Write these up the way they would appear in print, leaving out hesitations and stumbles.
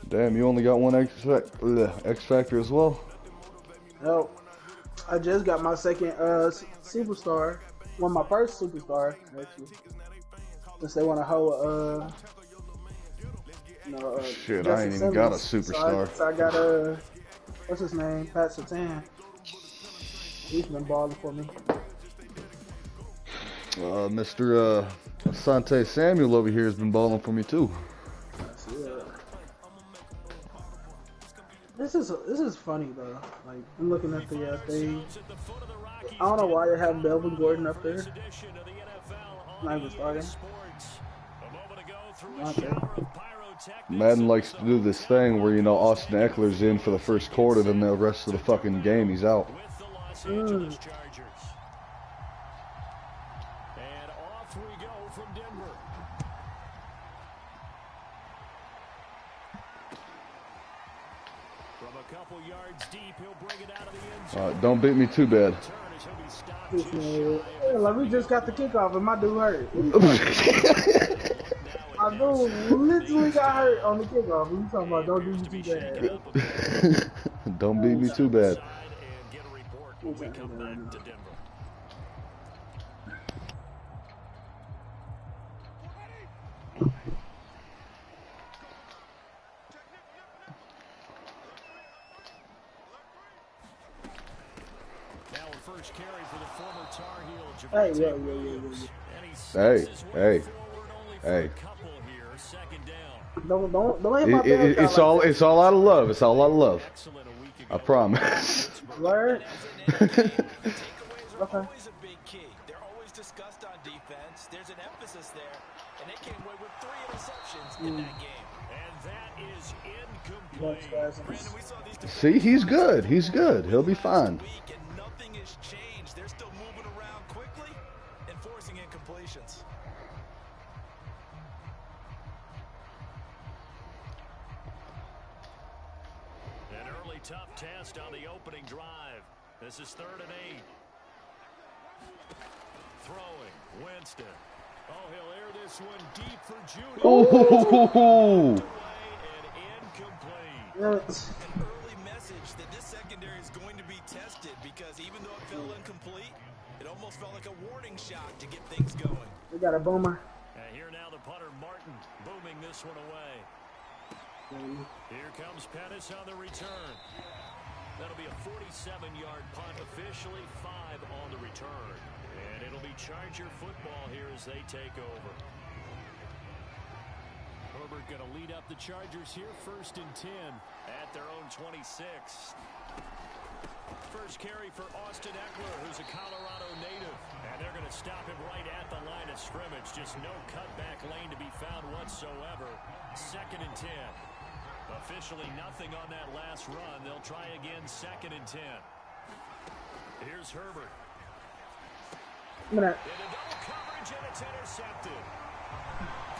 Damn, you only got one X Factor as well? No, I just got my second superstar. Well, my first superstar actually. Since they want to hold Shit, I Justin ain't even got a Simmons. superstar. So I got what's his name? Pat Surtain. He's been balling for me. Mr. Asante Samuel over here has been balling for me too. This is funny though. Like I'm looking at the thing. I don't know why they have Melvin Gordon up there. Not even starting. Okay. Madden likes to do this thing where, you know, Austin Eckler's in for the first quarter, then the rest of the fucking game he's out. Mm. And off we go from Denver. From a couple yards deep, he'll bring it out of the end zone. Don't beat me too bad. Like we just got the kickoff and my dude hurt. My dude literally got hurt on the kickoff. You talking about don't do me too bad. Don't beat me too bad. First carry for the former Tar Heel. Hey. Don't hit my bad. It's all out of love. It's all out of love. I promise. Word. Okay. Always a big key. They're always discussed on defense. There's an emphasis there, and they came away with 3 interceptions in that game. And that is incomplete. See, he's good. He's good. He'll be fine. Nothing has changed. They're still moving around quickly and forcing incompletions. An early tough test on the opening drive. This is 3rd and 8. Throwing, Winston. Oh, he'll air this one deep for Judy. Oh! And incomplete. Yes. An early message that this secondary is going to be tested because even though it felt incomplete, it almost felt like a warning shot to get things going. We got a boomer. And here now the punter Martin booming this one away. Here comes Pettis on the return. That'll be a 47-yard punt, officially 5 on the return. And it'll be Charger football here as they take over. Herbert going to lead up the Chargers here, 1st and 10 at their own 26. First carry for Austin Eckler, who's a Colorado native. And they're going to stop him right at the line of scrimmage. Just no cutback lane to be found whatsoever. 2nd and 10. Officially nothing on that last run. They'll try again, 2nd and 10. Here's Herbert. I'm gonna... Into double coverage, and it's intercepted.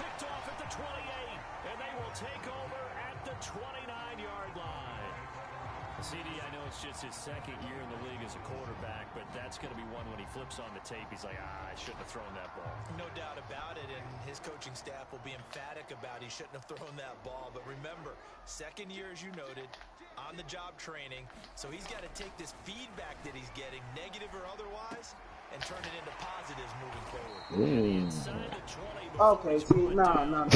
Picked off at the 28, and they will take over at the 29-yard line. CD, I know it's just his 2nd year in the league as a quarterback, but that's going to be one when he flips on the tape. He's like, I shouldn't have thrown that ball. No doubt about it, and his coaching staff will be emphatic about he shouldn't have thrown that ball. But remember, 2nd year, as you noted, on-the-job training, so he's got to take this feedback that he's getting, negative or otherwise, and turn it into positives moving forward. Okay, see, no.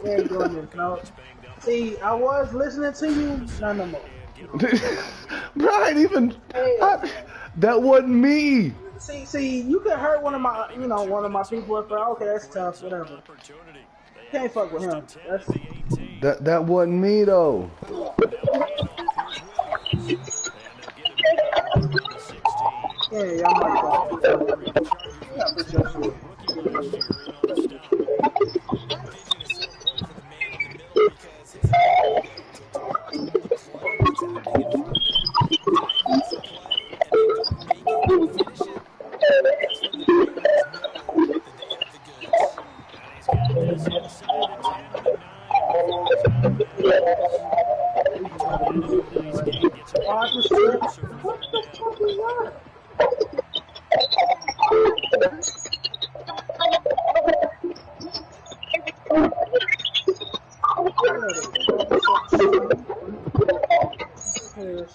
We ain't doing this, no. See, I was listening to you, no more. Brian, that wasn't me. See, you can hurt one of my people. Okay, that's tough, whatever. Can't fuck with him. That wasn't me though. Yeah, y'all might go.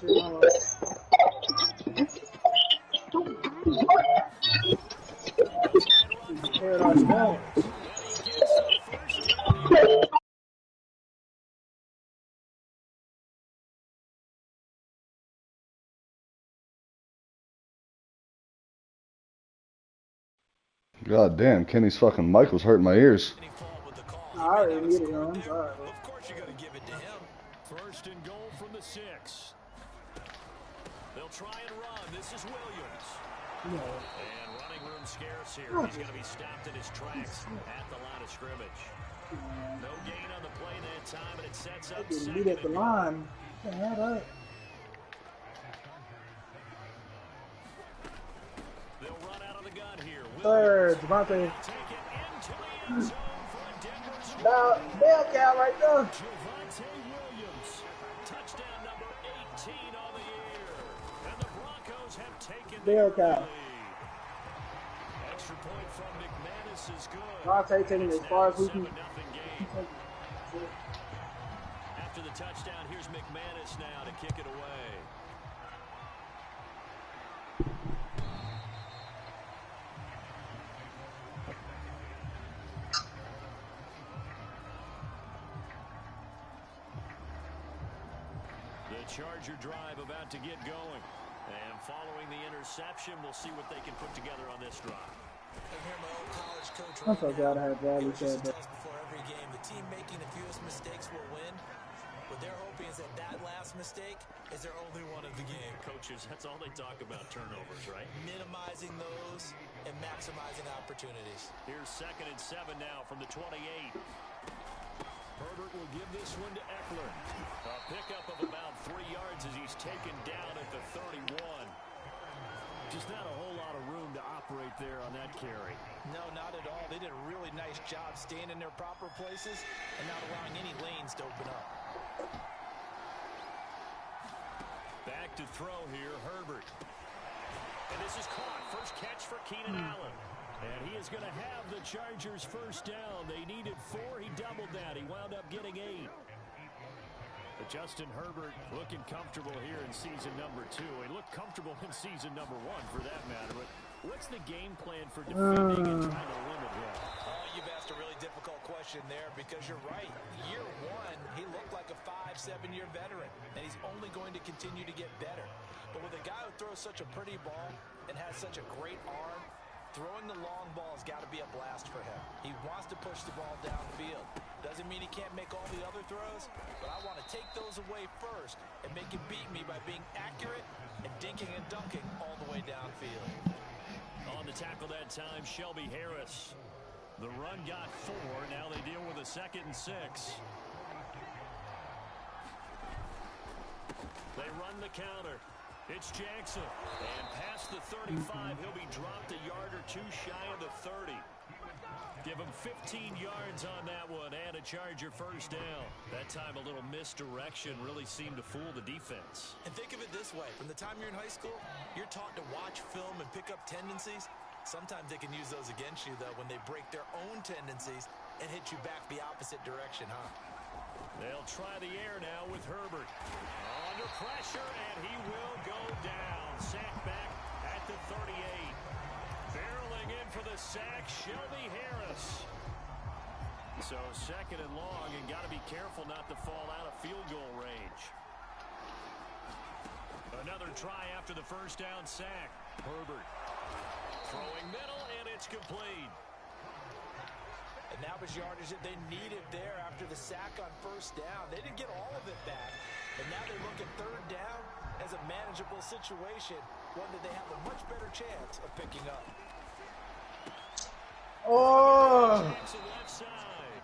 shit. Hold They'll try and run on. for it. Paradise Lost. And he gets the first down here. God damn, Kenny's fucking mic was hurting my ears. Any fault with the call. Nah, I already muted him. I'm sorry. Of course you're going to give it to him. First and goal from the 6. They'll try and run. This is Williams. No. And running room scarce here. He's going to be stopped in his tracks at the line of scrimmage. No gain on the play that time, and it sets up Getting second beat at the and line. Can't have that. they'll run out of the gun here. Third, Devontae. Take it into the end zone for a Denver score. Now, bell cow right there. Javonte Williams, touchdown number 18 on the year. And the Broncos have taken the Bell early cow. lead. Extra point from McManus is good. Devontae taking it as far as we can. 7-0 game. After the touchdown, here's McManus now to kick it away. The Charger drive about to get going. And following the interception, we'll see what they can put together on this drive. I hear my old college coach I'm so right glad now. I had Bradley Coach used said to that. tell us before every game, the team making the fewest mistakes will win. What they're hoping is that that last mistake is their only one of the game. Coaches, that's all they talk about, turnovers, right? Minimizing those and maximizing opportunities. Here's 2nd and 7 now from the 28. Herbert will give this one to Eckler. A pickup of about 3 yards as he's taken down at the 31. Just not a whole lot of room to operate there on that carry. No, not at all. They did a really nice job staying in their proper places and not allowing any lanes to open up. Back to throw here, Herbert. And this is caught. First catch for Keenan Allen. And he is going to have the Chargers first down. They needed 4. He doubled that. He wound up getting 8. But Justin Herbert looking comfortable here in season number 2. He looked comfortable in season number 1 for that matter. But what's the game plan for defending and trying to limit him? Oh, you've asked a really difficult question there because you're right. Year 1, he looked like a 5-7-year veteran, and he's only going to continue to get better. But with a guy who throws such a pretty ball and has such a great arm, throwing the long ball has got to be a blast for him. He wants to push the ball downfield. Doesn't mean he can't make all the other throws, but I want to take those away first and make him beat me by being accurate and dinking and dunking all the way downfield. On the tackle that time, Shelby Harris. The run got 4. Now they deal with a 2nd and 6. They run the counter. It's Jackson. And past the 35, he'll be dropped a yard or 2 shy of the 30. Give him 15 yards on that one and a Charger first down. That time a little misdirection really seemed to fool the defense. And think of it this way. From the time you're in high school, you're taught to watch film and pick up tendencies. Sometimes they can use those against you, though, when they break their own tendencies and hit you back the opposite direction, huh? They'll try the air now with Herbert. Under pressure, and he will go down. Sacked back at the 38. Barreling in for the sack, Shelby Harris. So 2nd and long, and got to be careful not to fall out of field goal range. Another try after the first down sack. Herbert throwing middle, and it's complete. And that was yardage that they needed there after the sack on first down. They didn't get all of it back. And now they look at 3rd down as a manageable situation, one that they have a much better chance of picking up. Oh! Jackson left side.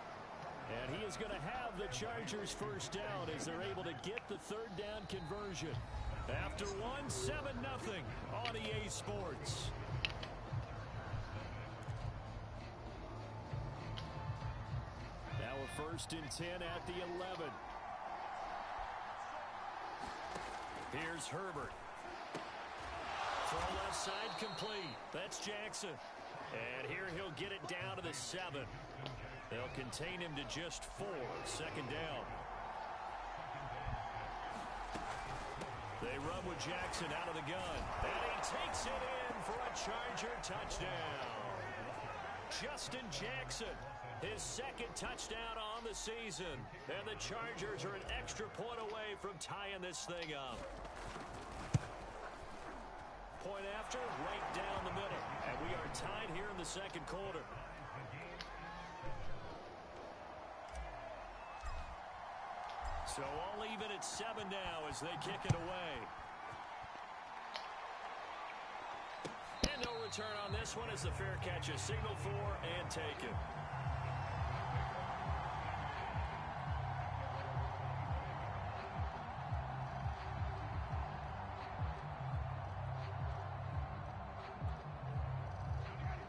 And he is going to have the Chargers first down as they're able to get the 3rd down conversion. After 7-0 on EA Sports. Now a 1st and 10 at the 11. Here's Herbert. Throw left side complete. That's Jackson. And here he'll get it down to the 7. They'll contain him to just 4. 2nd down. They run with Jackson out of the gun. And he takes it in for a Charger touchdown. Justin Jackson, his second touchdown on the season. And the Chargers are an extra point away from tying this thing up. Point after, right down the middle. And we are tied here in the second quarter. So all even at 7 now as they kick it away. And no return on this one as the fair catch is signaled for and taken.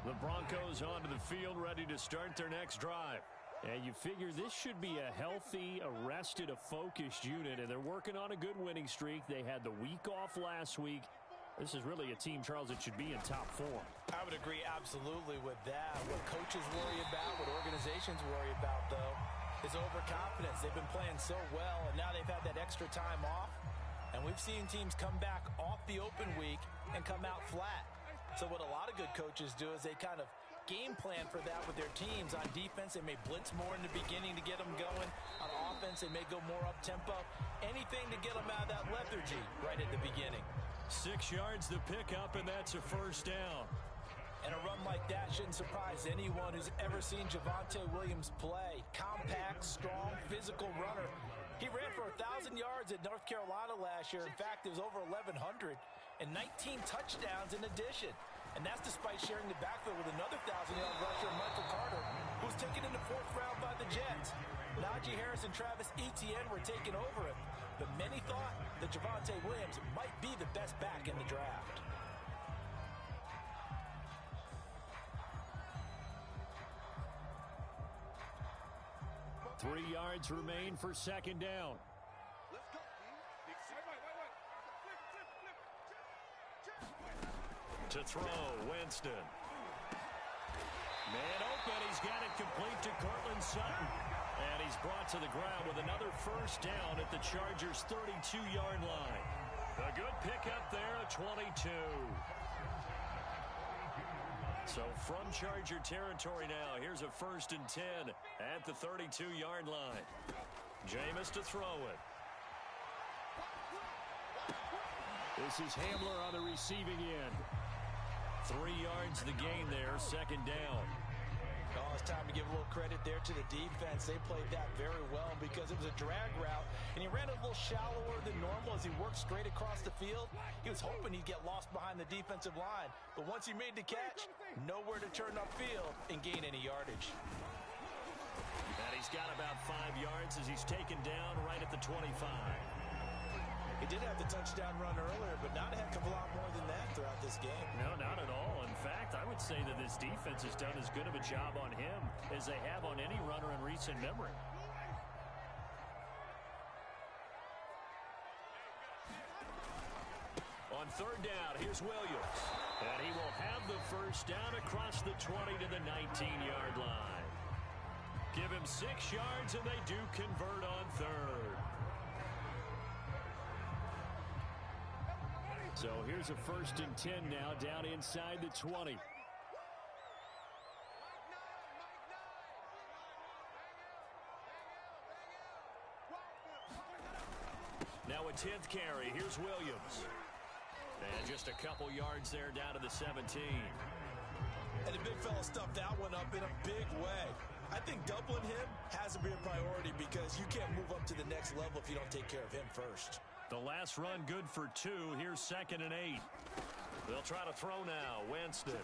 The Broncos onto the field ready to start their next drive. And you figure this should be a healthy, a rested, a focused unit, and they're working on a good winning streak. They had the week off last week. This is really a team, Charles, that should be in top form. I would agree absolutely with that. What coaches worry about, what organizations worry about, though, is overconfidence. They've been playing so well, and now they've had that extra time off. And we've seen teams come back off the open week and come out flat. So what a lot of good coaches do is they kind of game plan for that with their teams. On defense, they may blitz more in the beginning to get them going. On offense, they may go more up-tempo. Anything to get them out of that lethargy right at the beginning. 6 yards to pick up, and that's a first down. And a run like that shouldn't surprise anyone who's ever seen Javonte Williams play. Compact, strong, physical runner. He ran for 1,000 yards at North Carolina last year. In fact, it was over 1,100 and 19 touchdowns in addition. And that's despite sharing the backfield with another 1,000-yard rusher, Michael Carter, who was taken in the 4th round by the Jets. Najee Harris and Travis Etienne were taking over him. But many thought that Javonte Williams might be the best back in the draft. Three yards remain for second down. To throw, Winston. Man open, he's got it complete to Cortland Sutton. And he's brought to the ground with another first down at the Chargers' 32-yard line. A good pickup there at 22. So from Charger territory now, here's a 1st and 10 at the 32-yard line. Jameis to throw it. This is Hamler on the receiving end. 3 yards the gain there, second down. Oh, it's time to give a little credit there to the defense. They played that very well because it was a drag route, and he ran a little shallower than normal as he worked straight across the field. He was hoping he'd get lost behind the defensive line, but once he made the catch, nowhere to turn upfield and gain any yardage. And he's got about 5 yards as he's taken down right at the 25. He did have the touchdown run earlier, but not a heck of a lot more than that throughout this game. No, not at all. In fact, I would say that this defense has done as good of a job on him as they have on any runner in recent memory. On third down, here's Williams. And he will have the first down across the 20 to the 19-yard line. Give him 6 yards, and they do convert on third. So here's a 1st and 10 now down inside the 20. Now a 10th carry. Here's Williams. And just a couple yards there down to the 17. And the big fella stuffed that one up in a big way. I think doubling him has to be a priority because you can't move up to the next level if you don't take care of him first. The last run good for 2. Here's 2nd and 8. They'll try to throw now. Winston.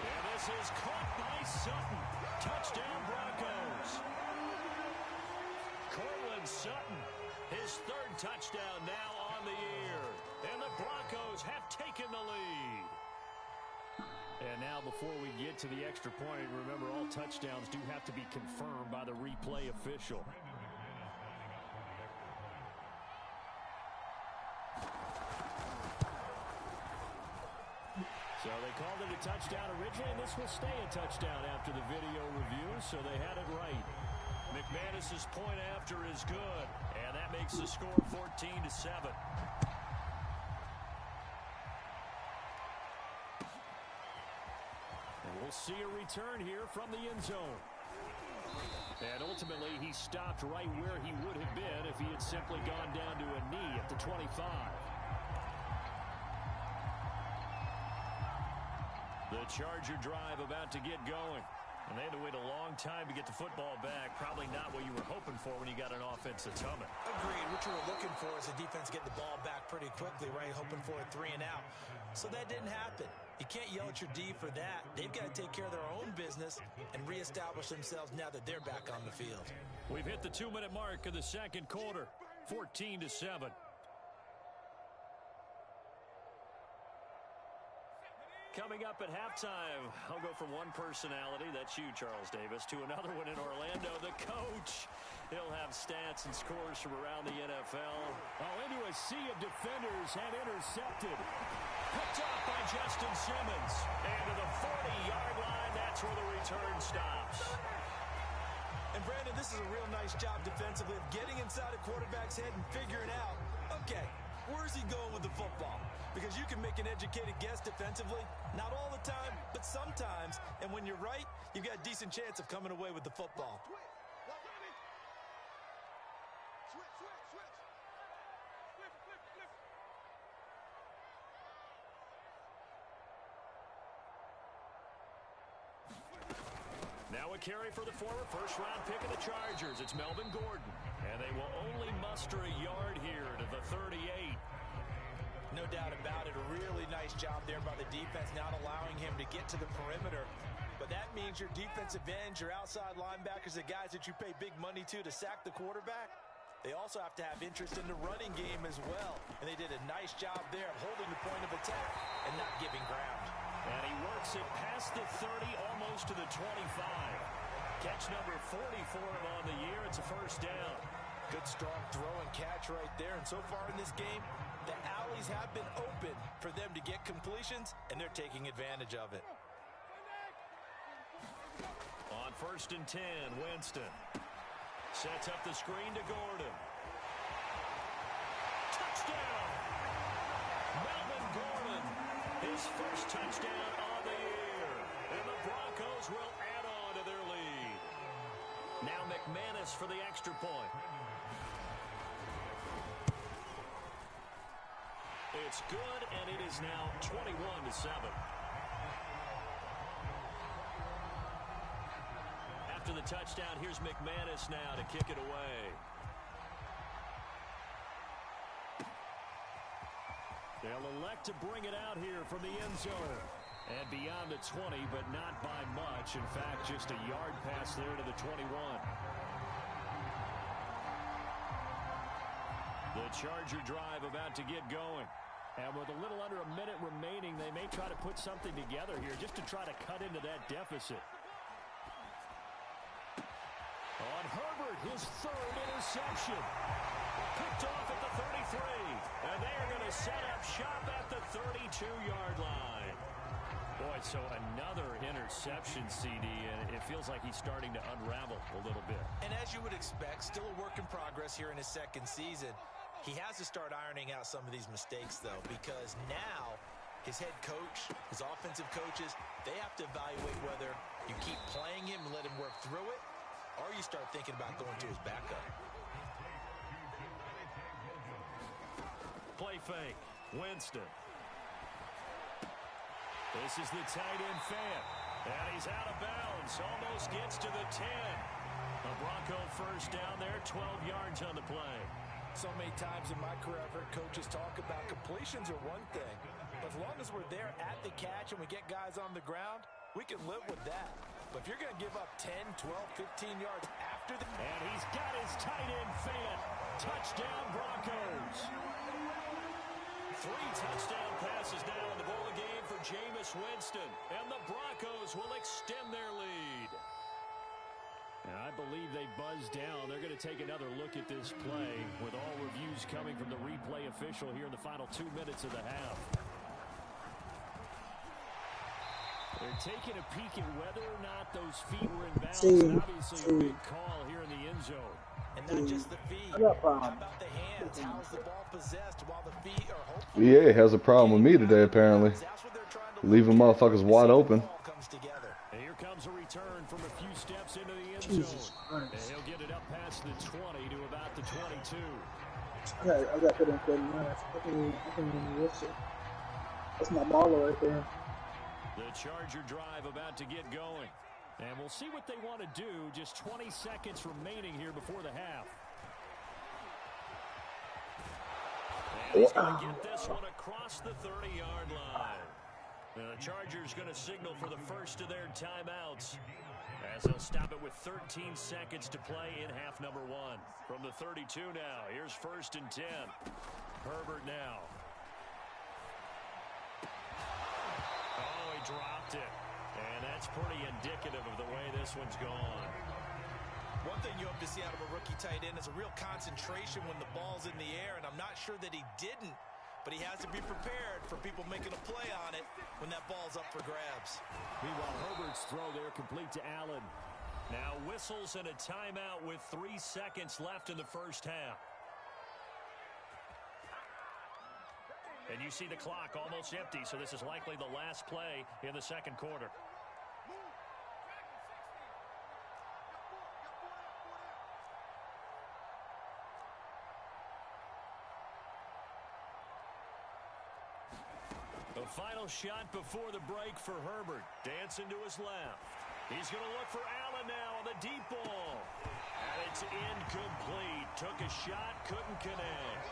And this is caught by Sutton. Touchdown Broncos. Cortland Sutton, his 3rd touchdown now on the year. And the Broncos have taken the lead. And now before we get to the extra point, remember all touchdowns do have to be confirmed by the replay official. So they called it a touchdown originally, and this will stay a touchdown after the video review, so they had it right. McManus Davis's point after is good, and that makes the score 14-7. And we'll see a return here from the end zone. And ultimately, he stopped right where he would have been if he had simply gone down to a knee at the 25. The Charger drive about to get going. And they had to wait a long time to get the football back. Probably not what you were hoping for when you got an offense that's humming. Agreed. What you were looking for is the defense get the ball back pretty quickly, right? Hoping for a 3 and out. So that didn't happen. You can't yell at your D for that. They've got to take care of their own business and reestablish themselves now that they're back on the field. We've hit the 2-minute mark of the second quarter, 14-7. Coming up at halftime, I'll go from one personality, that's you, Charles Davis, to another one in Orlando, the coach. He'll have stats and scores from around the NFL. Oh, into a sea of defenders and intercepted. Picked off by Justin Simmons. And to the 40-yard line, that's where the return stops. And Brandon, this is a real nice job defensively of getting inside a quarterback's head and figuring out, okay, where's he going with the football? Because you can make an educated guess defensively, not all the time, but sometimes. And when you're right, you've got a decent chance of coming away with the football. Now a carry for the former first-round pick of the Chargers. It's Melvin Gordon. And they will only muster a yard here to the 38. No doubt about it. A really nice job there by the defense, not allowing him to get to the perimeter. But that means your defensive ends, your outside linebackers, the guys that you pay big money to sack the quarterback, they also have to have interest in the running game as well. And they did a nice job there of holding the point of attack and not giving ground. And he works it past the 30, almost to the 25. Catch number 44 on the year. It's a first down. Good, strong throw and catch right there. And so far in this game, the alleys have been open for them to get completions, and they're taking advantage of it. On 1st and 10, Winston sets up the screen to Gordon. Touchdown! Melvin Gordon, his first touchdown of the year. And the Broncos will add on to their lead. Now McManus for the extra point. It's good, and it is now 21-7. After the touchdown, here's McManus now to kick it away. They'll elect to bring it out here from the end zone. And beyond the 20, but not by much. In fact, just a yard pass there to the 21. The Charger drive about to get going. And with a little under a minute remaining, they may try to put something together here just to try to cut into that deficit. On Herbert, his third interception. Picked off at the 33. And they are going to set up shop at the 32-yard line. Boy, so another interception, CD, and it feels like he's starting to unravel a little bit. And as you would expect, still a work in progress here in his second season. He has to start ironing out some of these mistakes, though, because now his head coach, his offensive coaches, they have to evaluate whether you keep playing him and let him work through it, or you start thinking about going to his backup. Play fake. Winston. This is the tight end fan. And he's out of bounds. Almost gets to the 10. A Bronco first down there, 12 yards on the play. So many times in my career, I've heard coaches talk about completions are one thing. But as long as we're there at the catch and we get guys on the ground, we can live with that. But if you're going to give up 10, 12, 15 yards after the... And he's got his tight end fan. Touchdown, Broncos. 3 touchdown passes now in the ball game for Jameis Winston. And the Broncos will extend their lead. And I believe they buzzed down. They're going to take another look at this play with all reviews coming from the replay official here in the final 2 minutes of the half. They're taking a peek at whether or not those feet were in bounds. And obviously a big call here in the end zone. Not just the feet. I got How problems. about the hands? How's the ball possessed while the feet are hopeful? EA has a problem with me today, apparently. That's what they're trying to Leaving motherfuckers wide open. ball comes together. And here comes a return from a few steps into the end Jesus zone. And Christ. he'll get it up past the 20 to about the 22. I got put in 30 minutes. I can even miss it. That's my baller right there. The Charger drive about to get going. And we'll see what they want to do. Just 20 seconds remaining here before the half. And he's going to get this one across the 30-yard line. The Chargers going to signal for the first of their timeouts, as they'll stop it with 13 seconds to play in half number 1. From the 32 now, here's 1st and 10. Herbert now. Oh, he dropped it. And that's pretty indicative of the way this one's gone. One thing you hope to see out of a rookie tight end is a real concentration when the ball's in the air, and I'm not sure that he didn't, but he has to be prepared for people making a play on it when that ball's up for grabs. Meanwhile, Herbert's throw there complete to Allen. Now whistles and a timeout with 3 seconds left in the first half. And you see the clock almost empty, so this is likely the last play in the second quarter. The final shot before the break for Herbert. Dancing to his left. He's going to look for Allen now on the deep ball. And it's incomplete. Took a shot, couldn't connect.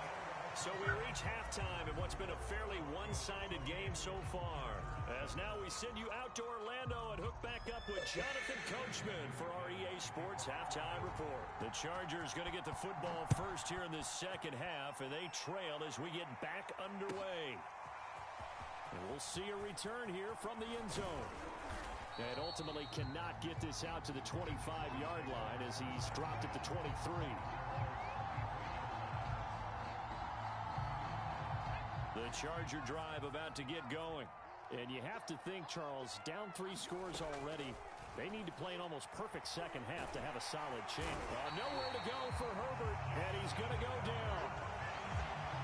So we reach halftime in what's been a fairly one-sided game so far. As now we send you out to Orlando and hook back up with Jonathan Coachman for our EA Sports Halftime Report. The Chargers going to get the football first here in this second half, and they trail as we get back underway. And we'll see a return here from the end zone. And ultimately cannot get this out to the 25-yard line as he's dropped at the 23. The Charger drive about to get going. And you have to think, Charles, down 3 scores already. They need to play an almost perfect second half to have a solid chance. Nowhere to go for Herbert, and he's going to go down.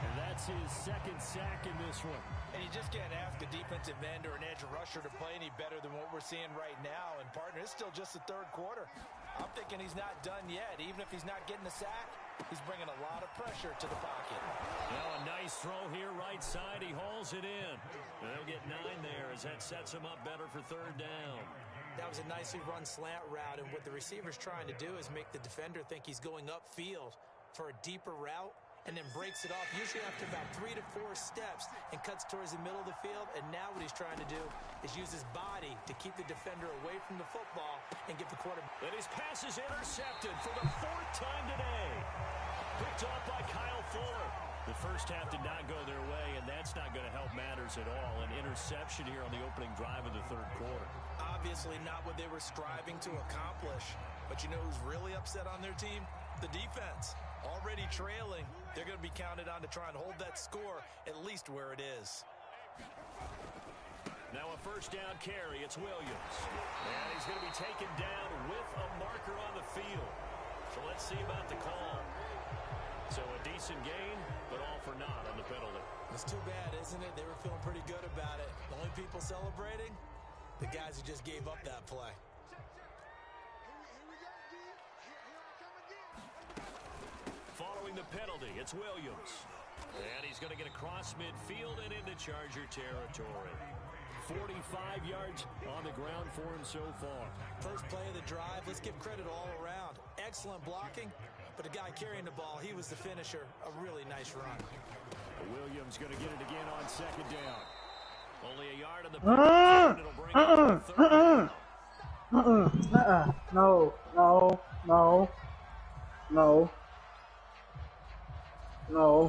And that's his second sack in this one. And you just can't ask a defensive end or an edge rusher to play any better than what we're seeing right now. And, partner, it's still just the third quarter. I'm thinking he's not done yet. Even if he's not getting a sack, he's bringing a lot of pressure to the pocket. Now a nice throw here, right side. He hauls it in. They'll get 9 there as that sets him up better for third down. That was a nicely run slant route, and what the receiver's trying to do is make the defender think he's going upfield for a deeper route, and then breaks it off, usually after about 3 to 4 steps, and cuts towards the middle of the field. And now what he's trying to do is use his body to keep the defender away from the football and get the quarterback. And his pass is intercepted for the 4th time today. Picked off by Kyle Fuller. The first half did not go their way, and that's not going to help matters at all. An interception here on the opening drive of the third quarter. Obviously not what they were striving to accomplish. But you know who's really upset on their team? The defense. Already trailing, they're going to be counted on to try and hold that score at least where it is. Now a first down carry. It's Williams. And he's going to be taken down with a marker on the field. So let's see about the call. So a decent gain, but all for naught on the penalty. It's too bad, isn't it? They were feeling pretty good about it. The only people celebrating, the guys who just gave up that play. Following the penalty, it's Williams. And he's going to get across midfield and into Charger territory. 45 yards on the ground for him so far. First play of the drive, let's give credit all around. Excellent blocking, but the guy carrying the ball, he was the finisher. A really nice run. Williams going to get it again on second down. Only a yard on the penalty. It'll bring up the third. No.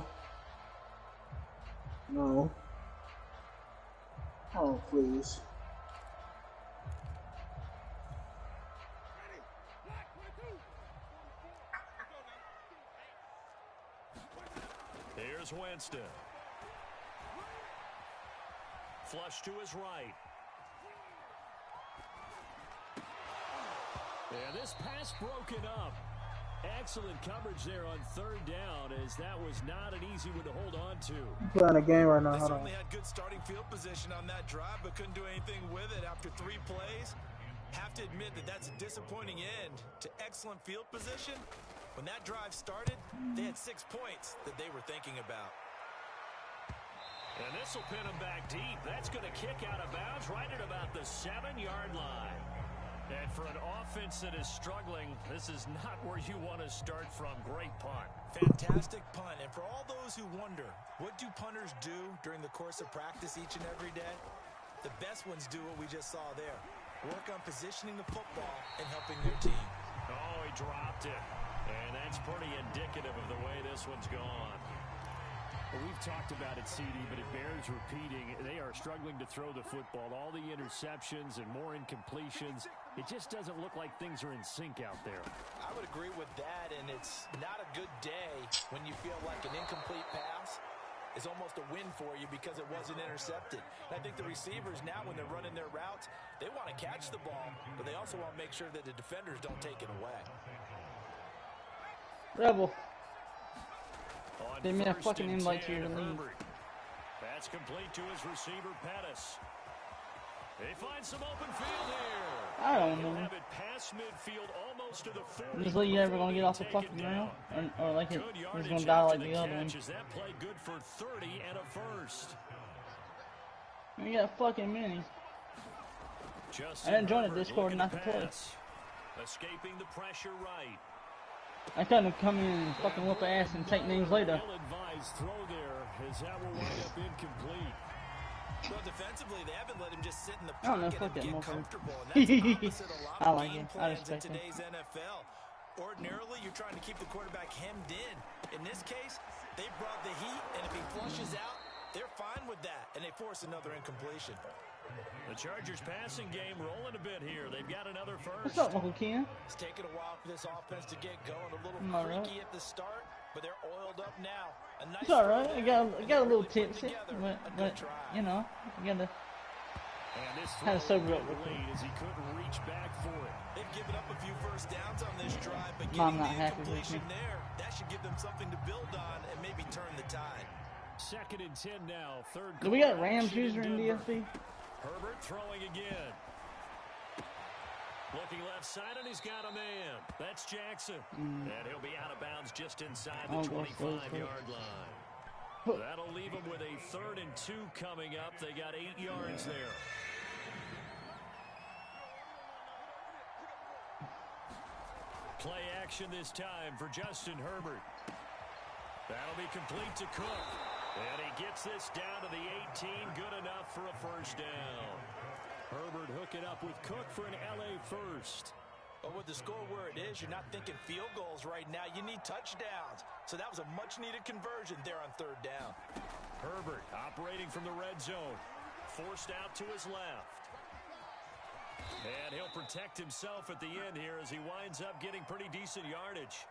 Oh, please. Here's Winston. Flush to his right. And this pass broken up. Excellent coverage there on third down, as that was not an easy one to hold on to. Playing a game right now. They Hold on. certainly had good starting field position on that drive, but couldn't do anything with it after 3 plays. Have to admit that that's a disappointing end to excellent field position. When that drive started, they had 6 points that they were thinking about. And this will pin him back deep. That's going to kick out of bounds right at about the 7-yard line. And for an offense that is struggling, this is not where you want to start from. Great punt. Fantastic punt. And for all those who wonder, what do punters do during the course of practice each and every day? The best ones do what we just saw there. Work on positioning the football and helping their team. Oh, he dropped it. And that's pretty indicative of the way this one's gone. Well, we've talked about it, CD, but it bears repeating. They are struggling to throw the football. All the interceptions and more incompletions. It just doesn't look like things are in sync out there. I would agree with that, and it's not a good day when you feel like an incomplete pass is almost a win for you because it wasn't intercepted. And I think the receivers now, when they're running their routes, they want to catch the ball, but they also want to make sure that the defenders don't take it away. Rebel. They made a fucking invite to your league. That's complete to his receiver, Pettis. They find some open field here. I don't know. Have it past midfield, almost to the 40. Is league ever gonna get off the fucking ground? Or like it's gonna die like the other one? That play good for 30 and a first. We got fucking minis. I didn't join the Discord not to play. Escaping the pressure right. I couldn't come in and fucking whoop ass and take names later. Ill-advised throw there, as that will wind up incomplete. Well, defensively, they haven't let him just sit in the I don't know, pocket fuck and that get comfortable. motherfucker. And that's the opposite of a lot I of like game it. I plans in respect it. today's NFL. Ordinarily, you're trying to keep the quarterback hemmed in. In this case, they brought the heat, and if he flushes out, they're fine with that, and they force another incompletion. The Chargers passing game rolling a bit here. They've got another first. What's up, Uncle Ken? It's taken a while for this offense to get going. A little creaky at the start, but they're oiled up now. A nice It's alright. I got a little tipsy, but you know, you gotta kind of sober up. As he couldn't reach back for it. They've given up a few first downs on this drive, but Mom getting not the happy with me. incompletion there, that should give them something to build on and maybe turn the tide. 2nd and 10 now. Third. Do we got Rams user in DFB? Herbert throwing again. Looking left side, and he's got a man. That's Jackson. And he'll be out of bounds just inside the 25-yard line. That'll leave him with a 3rd and 2 coming up. They got 8 yards there. Play action this time for Justin Herbert. That'll be complete to Cook. And he gets this down to the 18. Good enough for a first down. Herbert hooking up with Cook for an LA first. But with the score where it is, you're not thinking field goals right now. You need touchdowns. So that was a much-needed conversion there on 3rd down. Herbert operating from the red zone. Forced out to his left. And he'll protect himself at the end here as he winds up getting pretty decent yardage.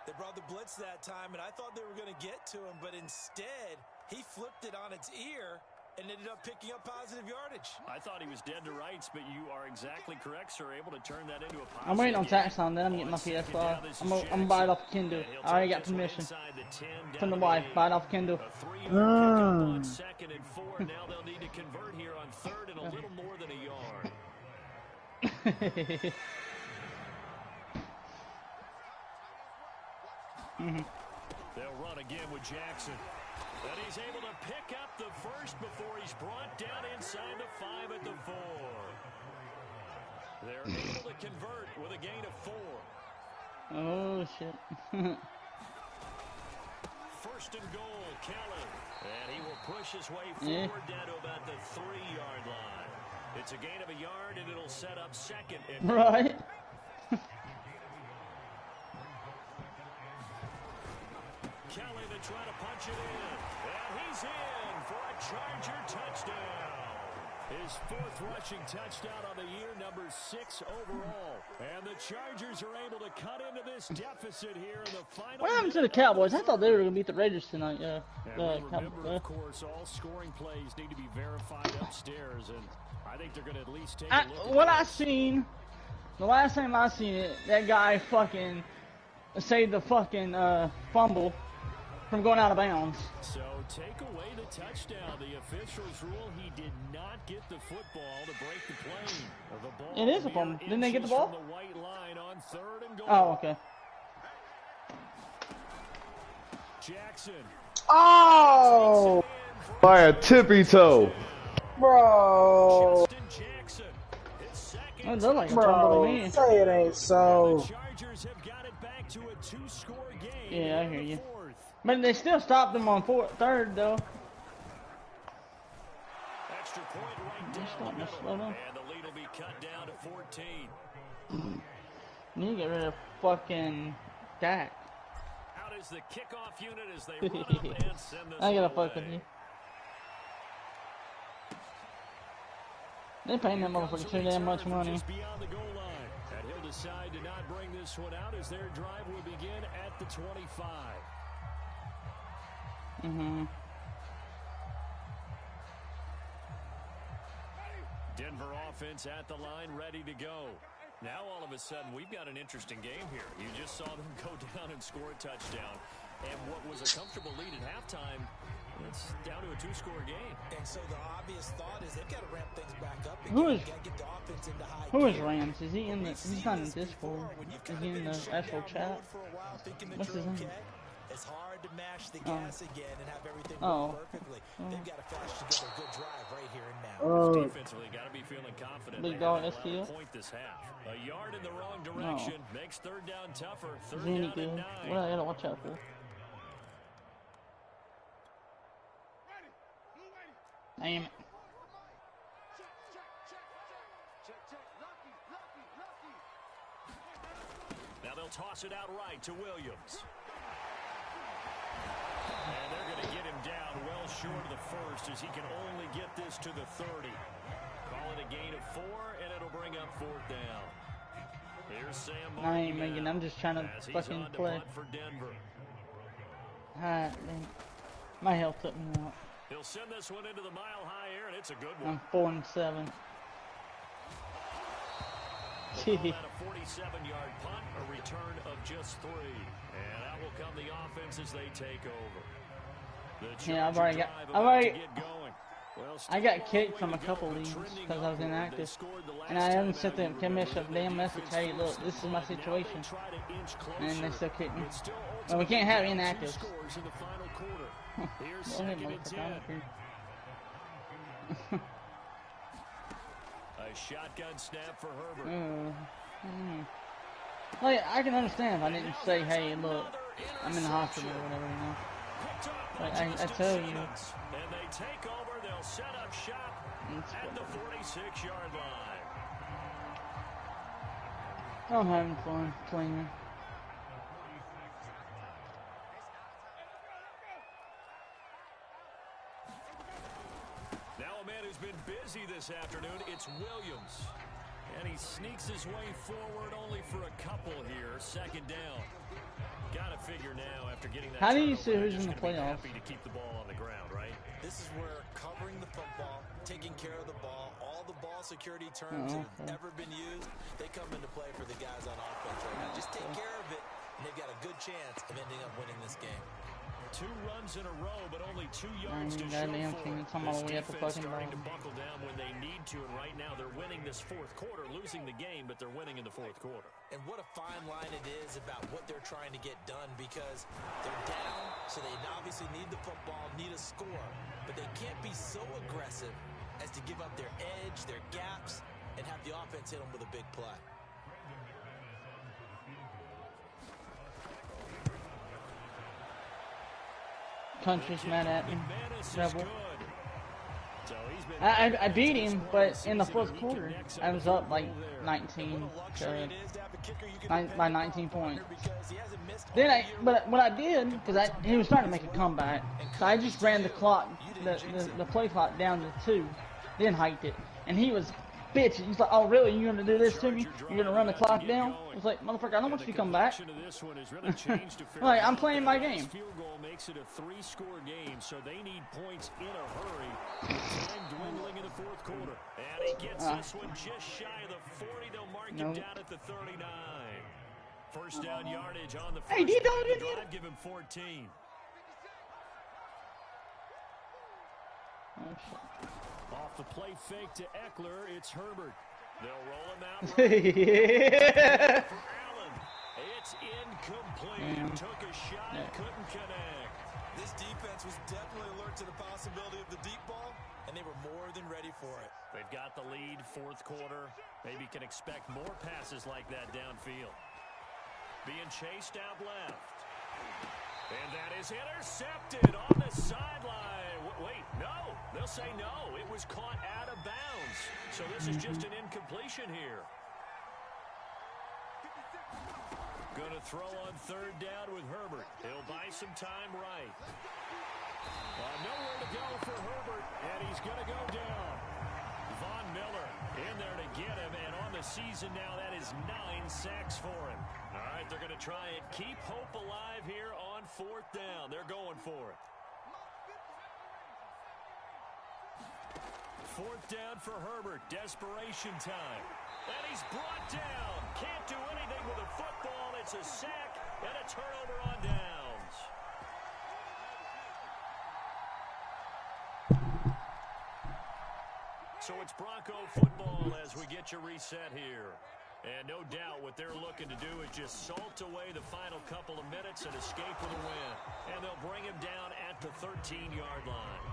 They brought the blitz that time, and I thought they were going to get to him, but instead, he flipped it on its ear and ended up picking up positive yardage. I thought he was dead to rights, but you are exactly correct, sir. Able to turn that into a positive. I'm waiting on tax on that. I'm getting my PS4. I'm gonna buy it off Kindle. I already got permission from the wife. Buy it off Kindle. 2nd and 4. Now they'll need to convert here on 3rd and a little more than a yard. They'll run again with Jackson. And he's able to pick up the first before he's brought down inside the 5 at the 4. They're able to convert with a gain of 4. Oh, shit. 1st and goal, Kelly. And he will push his way forward down to about the 3-yard line. It's a gain of a yard, and it'll set up 2nd and Right. Kelly to try to punch it in. And he's in for a Charger touchdown. His 4th rushing touchdown on the year, number 6 overall. And the Chargers are able to cut into this deficit here in the final. What happened to the Cowboys? I thought they were going to beat the Raiders tonight. And remember, of course, all scoring plays need to be verified upstairs. And I think they're going to at least take a look. What I seen, the last time I seen it, that guy fucking saved the fucking fumble from going out of bounds. So take away the touchdown. The officials rule he did not get the football to break the plane. The ball It is a fumble. Didn't they get the ball? from the white line on 3rd and goal. Oh, okay. Jackson. Oh, By a tippy toe. bro. Justin Jackson. His second. It looked like a fumble to Bro, me. say it ain't so. Chargers have got it back to a 2-score game. Yeah, I in hear the you. 4th. But they still stopped them on 3rd, though. Extra point right They're down starting the to middle. slow down. And the lead will be cut down to 14. You need to get rid of fucking Dak. Out is the kickoff unit as they run up and send this I gotta one fuck with away. you. They're paying that motherfucker too damn much money. Just beyond the goal line. And he'll decide to not bring this one out as their drive will begin at the 25. Denver offense at the line, ready to go. Now all of a sudden we've got an interesting game here. You just saw them go down and score a touchdown. And what was a comfortable lead at halftime, it's down to a 2-score game. And so the obvious thought is they've got to ramp things back up. Who is- Got to get the offense into high Who is gear. Rams? Is he in the? He's not in Discord. Is he in the actual chat? What's his name? It's hard to mash the gas again and have everything Oh. work perfectly. They've got to flash together a good drive right here and now. Defensively, got to be feeling confident. Big They dog have a STL? point this half. A yard in the wrong direction makes 3rd down tougher. Is 3rd he any down good? and What 9. I gotta watch out for? Damn it. Now they'll toss it out right to Williams. And they're going to get him down well short of the first as he can only get this to the 30. Call it a gain of 4, and it'll bring up 4th down. Here's Sam I ain't Martin making. now I'm just trying to as he's fucking on to play. punt for Denver. Ah, dang. My health took me out. He'll send this one into the mile-high air, and it's a good one. I'm 4-7. We'll call that a 47-yard punt, a return of just 3. And out will come the offense as they take over. The Yeah, I've Charger already got. drive I've about already. to get going. Well, I still got a long kicked way from a to couple go, but leagues trending because I was upward. They inactive, scored the last and I haven't time sent out. them You Kim remember Bishop their damn message. defense Hey, look, forced this is my the punt. Now situation, they try to inch and they closer. still kick me. It's still Well, we can't have ultimately down 2 inactives. scores in the final quarter. Here's Go ahead, 2nd and motherfucker. I 10. don't care. A shotgun snap for Herbert. Like, I can understand if I didn't say, hey, look, I'm in the hospital or whatever, you know. Picked up Like, by I Justin tell you. Simmons. And they take over. They'll set up shop at the 46-yard line. I'm having fun playing. Now a man who's been busy this afternoon, it's Williams. And he sneaks his way forward only for a couple here. 2nd down. Got to figure now after getting that. How do you turnover, see they're who's just in the gonna be playoffs? happy to keep the ball on the ground, right? This is where covering the football, taking care of the ball, all the ball security terms that have ever been used, they come into play for the guys on offense right now. Just take care of it, and they've got a good chance of ending up winning this game. 2 runs in a row, but only 2 I yards to ain't show goddamn for seen it. it. I'm all This the way up the defense fucking starting to bottom. buckle down when they need to, and right now they're winning this 4th quarter, losing the game, but they're winning in the 4th quarter. And what a fine line it is about what they're trying to get done, because they're down, so they obviously need the football, need a score, but they can't be so aggressive as to give up their edge, their gaps, and have the offense hit them with a big play. Country's mad at me. McManus is Rebel. good. So he's been I beat him, but in the 4th quarter, I was up like 19 to, by 19 points. Then but what I did, because he was trying to make a comeback, so I just ran the clock, the play clock down to 2, then hiked it, and he was bitching. He's like, oh really, you gonna do this to me? You're gonna run the clock down? I was like, motherfucker, I don't want you to come back. Like, I'm playing my game. Field goal makes it a 3-score game, so they need points in a hurry. Time dwindling in the 4th quarter. And he gets this one just shy of the 40. They'll mark him Nope. down at the 39. First down yardage on the Hey, first he play don't of the even- drive. Give him 14. Off the play fake to Eckler, it's Herbert. They'll roll him out right. Yeah. For Allen. It's incomplete. Took a shot, couldn't connect. This defense was definitely alert to the possibility of the deep ball, and they were more than ready for it. They've got the lead, fourth quarter. Maybe can expect more passes like that downfield. Being chased out left. And that is intercepted on the sideline. Wait, no. They'll say no. It was caught out of bounds. So this is just an incompletion here. Going to throw on third down with Herbert. He'll buy some time right. Nowhere to go for Herbert, and he's going to go down. Von Miller in there to get him, and on the season now, that is 9 sacks for him. All right, they're going to try and keep hope alive here on fourth down. They're going for it. Fourth down for Herbert. Desperation time. And he's brought down. Can't do anything with a football. It's a sack and a turnover on downs. So it's Bronco football as we get you reset here. And no doubt what they're looking to do is just salt away the final couple of minutes and escape with a win. And they'll bring him down at the 13-yard line.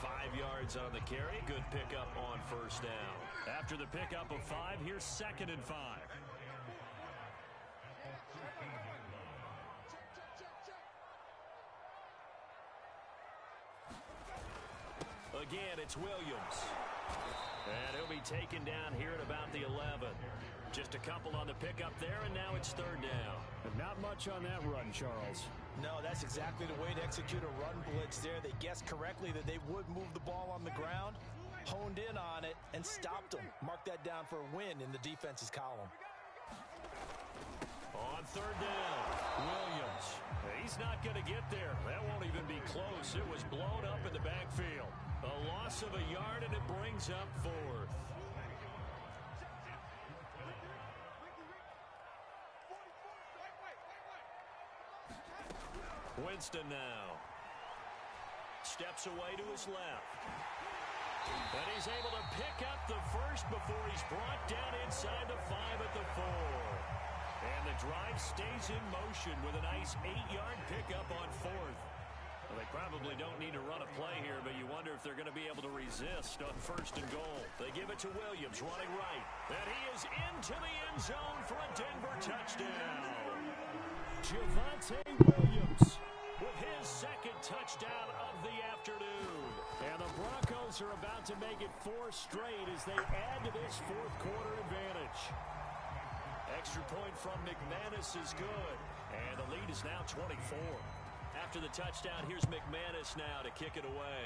5 yards on the carry. Good pickup on first down. After the pickup of 5, here's 2nd and 5. Again, it's Williams. And he'll be taken down here at about the 11. Just a couple on the pickup there, and now it's third down. And not much on that run, Charles. No, that's exactly the way to execute a run blitz there. They guessed correctly that they would move the ball on the ground, honed in on it, and stopped them. Mark that down for a win in the defense's column. On third down, Williams. He's not going to get there. That won't even be close. It was blown up in the backfield. A loss of a yard, and it brings up fourth. Winston now. Steps away to his left. And he's able to pick up the first before he's brought down inside the 5 at the 4. And the drive stays in motion with a nice 8-yard pickup on fourth. Well, they probably don't need to run a play here, but you wonder if they're going to be able to resist on first and goal. They give it to Williams running right. And he is into the end zone for a Denver touchdown. Javonte Williams with his second touchdown of the afternoon. And the Broncos are about to make it 4 straight as they add to this fourth quarter advantage. Extra point from McManus is good. And the lead is now 24. After the touchdown, here's McManus now to kick it away.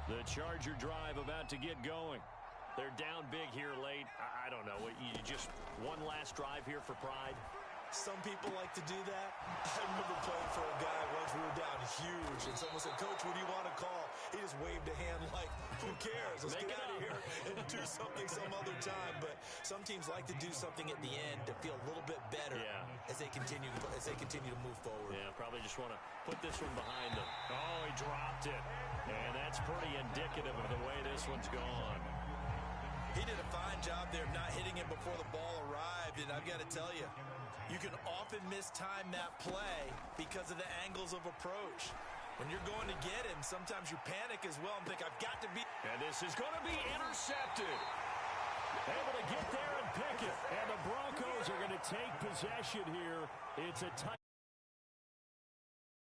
The Charger drive about to get going. They're down big here late. I don't know. You just one last drive here for pride? Some people like to do that. I remember playing for a guy once we were down huge, and someone said, "Coach, what do you want to call?" He just waved a hand like, "Who cares? Let's get out of here and do something some other time." But some teams like to do something at the end to feel a little bit better as they continue to move forward. Yeah, probably just want to put this one behind them. Oh, he dropped it. And that's pretty indicative of the way this one's gone. He did a fine job there of not hitting him before the ball arrived, and I've got to tell you, you can often mistime that play because of the angles of approach. When you're going to get him, sometimes you panic as well and think, I've got to be... And this is going to be intercepted. Able to get there and pick it. And the Broncos are going to take possession here. It's a tight...